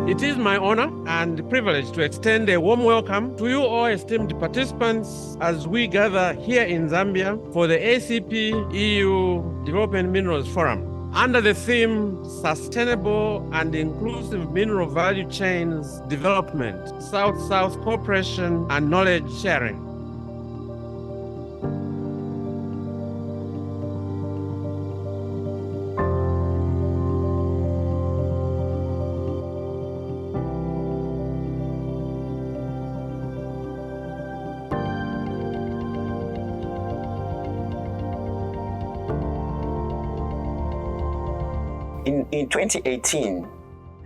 It is my honor and privilege to extend a warm welcome to you all esteemed participants as we gather here in Zambia for the ACP-EU Development Minerals Forum under the theme Sustainable and Inclusive Mineral Value Chains Development, South-South Cooperation and Knowledge Sharing. In 2018,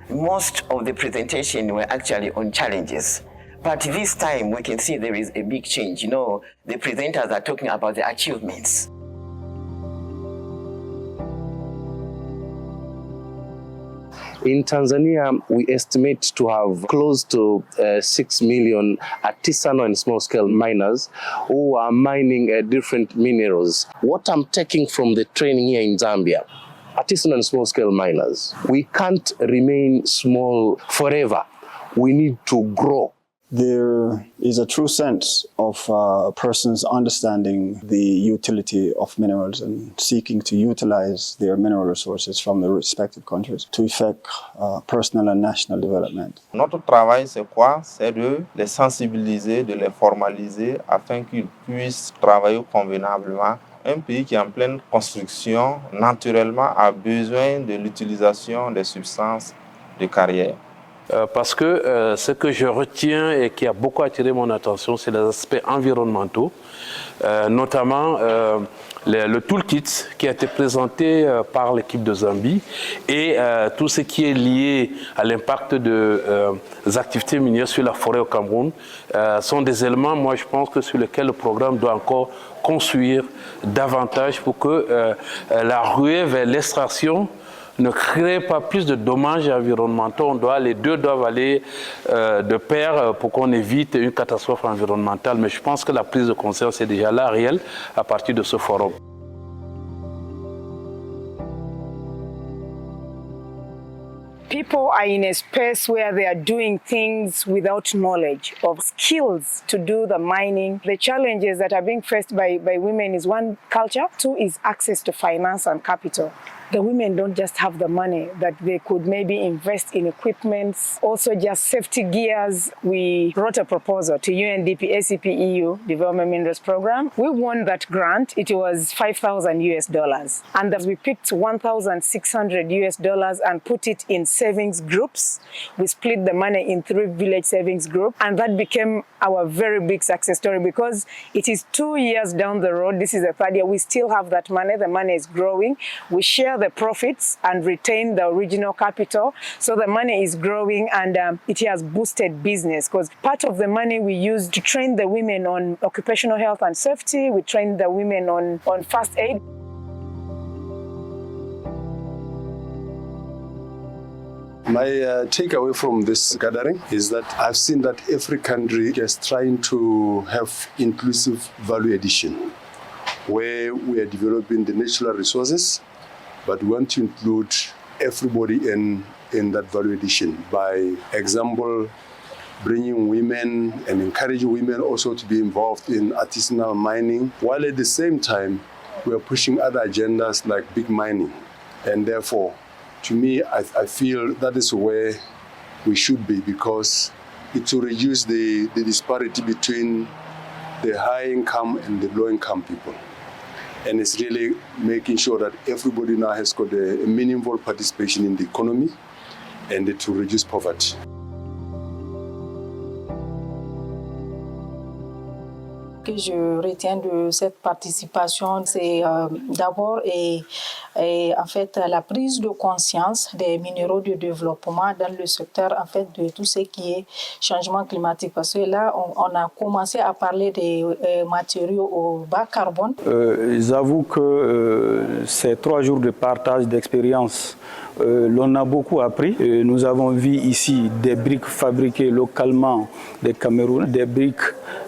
most of the presentation were actually on challenges. But this time we can see there is a big change. You know, the presenters are talking about the achievements. In Tanzania, we estimate to have close to 6 million artisanal and small-scale miners who are mining different minerals. What I'm taking from the training here in Zambia, artisanal and small-scale miners, we can't remain small forever. We need to grow. There is a true sense of persons understanding the utility of minerals and seeking to utilize their mineral resources from the respective countries to effect personal and national development. Notre travail, c'est quoi? C'est de les sensibiliser, de les formaliser afin qu'ils puissent travailler convenablement. Un pays qui est en pleine construction, naturellement, a besoin de l'utilisation des substances de carrière. Parce que ce que je retiens et qui a beaucoup attiré mon attention, c'est les aspects environnementaux, notamment le toolkit qui a été présenté par l'équipe de Zambie et tout ce qui est lié à l'impact des activités minières sur la forêt au Cameroun sont des éléments, moi je pense, que sur lesquels le programme doit encore construire davantage pour que la ruée vers l'extraction ne crée pas plus de dommages environnementaux. Les deux doivent aller de pair pour qu'on évite une catastrophe environnementale. Mais je pense que la prise de conscience est déjà là, réelle, à partir de ce forum. People are in a space where they are doing things without knowledge of skills to do the mining. The challenges that are being faced by women is one, culture. Two is access to finance and capital. The women don't just have the money that they could maybe invest in equipments, also just safety gears. We wrote a proposal to UNDP ACP-EU Development Minerals Program. We won that grant. It was $5,000 US. And we picked $1,600 US and put it in savings groups. We split the money in 3 village savings groups. And that became our very big success story because it is 2 years down the road. This is the 3rd year. We still have that money. The money is growing. We share the profits and retain the original capital. So the money is growing and it has boosted business because part of the money we use to train the women on occupational health and safety. We train the women on first aid. My takeaway from this gathering is that I've seen that every country is trying to have inclusive value addition, where we are developing the natural resources, but we want to include everybody in that value addition. By example, bringing women and encouraging women also to be involved in artisanal mining, while at the same time, we are pushing other agendas like big mining. And therefore, to me, I feel that is where we should be because it will reduce the disparity between the high income and the low income people. And it's really making sure that everybody now has got a meaningful participation in the economy and to reduce poverty. Ce que je retiens de cette participation, c'est d'abord en fait la prise de conscience des minéraux de développement dans le secteur en fait de tout ce qui est changement climatique. Parce que là, on a commencé à parler des matériaux au bas carbone. J'avoue que ces 3 jours de partage d'expérience l'on a beaucoup appris. Nous avons vu ici des briques fabriquées localement des Cameroun,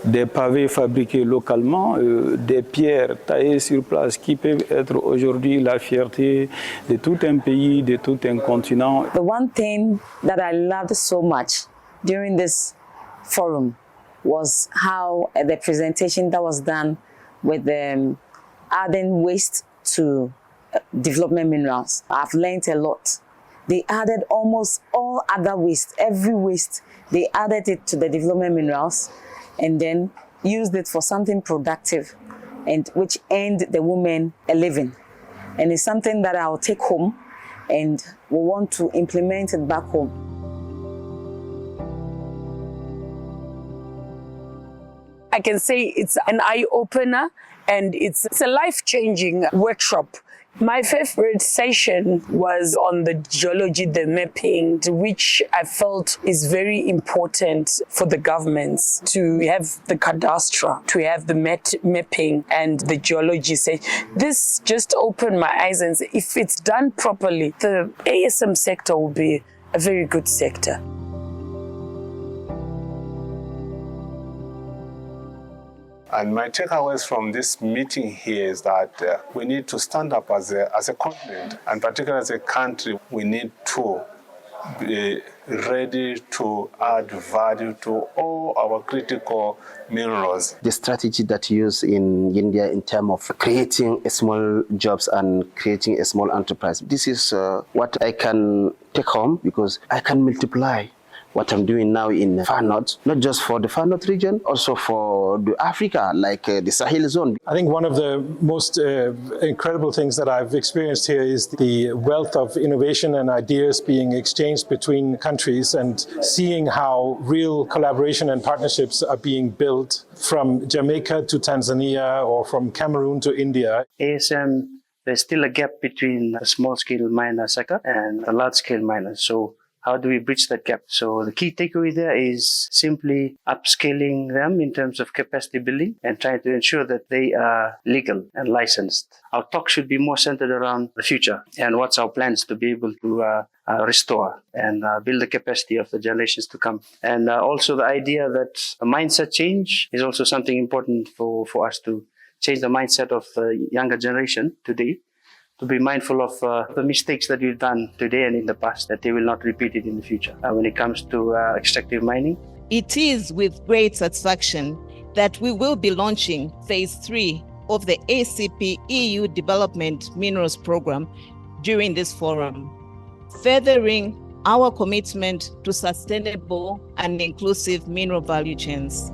des pavés fabriqués localement, des pierres taillées sur place qui peuvent être aujourd'hui la fierté de tout un pays, de tout un continent. The one thing that I loved so much during this forum was how the presentation that was done with adding waste to development minerals. I've learned a lot. They added almost all other waste, every waste, they added it to the development minerals and then used it for something productive and which earned the women a living. And it's something that I'll take home and we want to implement it back home. I can say it's an eye-opener and it's a life-changing workshop. My favorite session was on the geology, the mapping, which I felt is very important for the governments to have the cadastre, to have the mapping and the geology. This just opened my eyes, and if it's done properly, the ASM sector will be a very good sector. And my takeaways from this meeting here is that we need to stand up as a continent, and particularly as a country, we need to be ready to add value to all our critical minerals. The strategy that you use in India in terms of creating small jobs and creating a small enterprise, this is what I can take home because I can multiply what I'm doing now in Far North, not just for the Far North region, also for the Africa, like the Sahel zone. I think one of the most incredible things that I've experienced here is the wealth of innovation and ideas being exchanged between countries and seeing how real collaboration and partnerships are being built from Jamaica to Tanzania or from Cameroon to India. ASM, there's still a gap between a small-scale miner sector and a large-scale miner. So how do we bridge that gap? So the key takeaway there is simply upscaling them in terms of capacity building and trying to ensure that they are legal and licensed. Our talk should be more centered around the future and what's our plans to be able to restore and build the capacity of the generations to come. And also the idea that a mindset change is also something important for us to change the mindset of the younger generation today, to be mindful of the mistakes that we've done today and in the past, that they will not repeat it in the future when it comes to extractive mining. It is with great satisfaction that we will be launching Phase 3 of the ACP-EU Development Minerals Program during this forum, furthering our commitment to sustainable and inclusive mineral value chains.